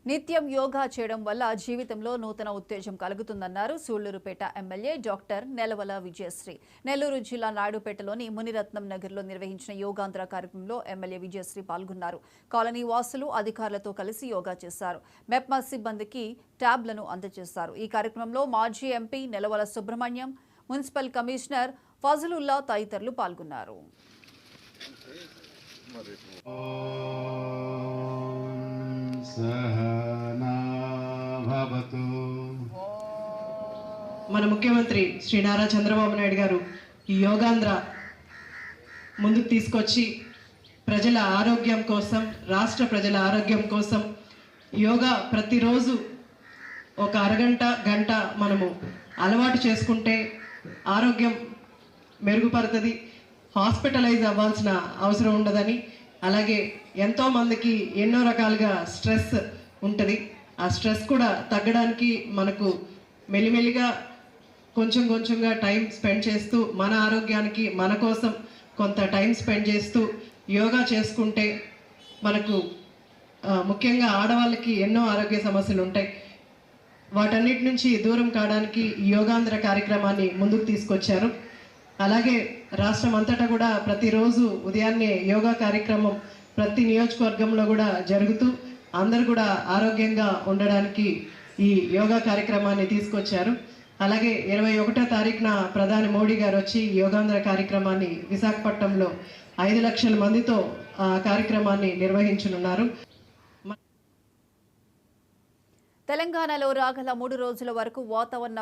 నిత్యం యోగా చేయడం వల్ల జీవితంలో నూతన ఉత్తేజం కలుగుతుందన్నారు సూళ్లూరుపేట ఎమ్మెల్యే డాక్టర్ నెలవల విజయశ్రీ. నెల్లూరు జిల్లా నాయుడుపేటలోని మునిరత్నం నగర్లో నిర్వహించిన యోగాంధ్ర కార్యక్రమంలో ఎమ్మెల్యే విజయశ్రీ పాల్గొన్నారు. కాలనీ వాసులు అధికారులతో కలిసి యోగా చేశారు. మెప్మా సిబ్బందికి ట్యాబ్లను అందజేశారు. ఈ కార్యక్రమంలో మాజీ MP Nelavala Subrahmanyam, municipal commissioner Fazalullah తదితరులు పాల్గొన్నారు. మన ముఖ్యమంత్రి శ్రీ నారా చంద్రబాబు నాయుడు గారు ఈ యోగాంధ్ర ముందుకు తీసుకొచ్చి ప్రజల ఆరోగ్యం కోసం, రాష్ట్ర ప్రజల ఆరోగ్యం కోసం యోగా ప్రతిరోజు ఒక అరగంట గంట మనము అలవాటు చేసుకుంటే ఆరోగ్యం మెరుగుపడుతుంది, హాస్పిటలైజ్ అవ్వాల్సిన అవసరం ఉండదని, అలాగే ఎంతోమందికి ఎన్నో రకాలుగా స్ట్రెస్ ఉంటుంది. ఆ స్ట్రెస్ కూడా తగ్గడానికి మనకు మెల్లిమెల్లిగా కొంచెంగా టైం స్పెండ్ చేస్తూ మన ఆరోగ్యానికి మన కోసం కొంత టైం స్పెండ్ చేస్తూ యోగా చేసుకుంటే మనకు ముఖ్యంగా ఆడవాళ్ళకి ఎన్నో ఆరోగ్య సమస్యలు ఉంటాయి. వాటన్నిటి నుంచి దూరం కావడానికి యోగాంధ్ర కార్యక్రమాన్ని ముందుకు తీసుకొచ్చారు. అలాగే రాష్ట్రం అంతటా కూడా ప్రతిరోజు ఉదయాన్నే యోగా కార్యక్రమం ప్రతి నియోజకవర్గంలో కూడా జరుగుతూ అందరూ కూడా ఆరోగ్యంగా ఉండడానికి ఈ యోగా కార్యక్రమాన్ని తీసుకొచ్చారు. అలాగే 21వ తారీఖున ప్రధాని మోడీ గారు వచ్చి యోగాంధ్ర కార్యక్రమాన్ని విశాఖపట్నంలో 5 లక్షల మందితో ఆ కార్యక్రమాన్ని నిర్వహించనున్నారు. తెలంగాణలో రాగల 3 రోజుల వరకు వాతావరణ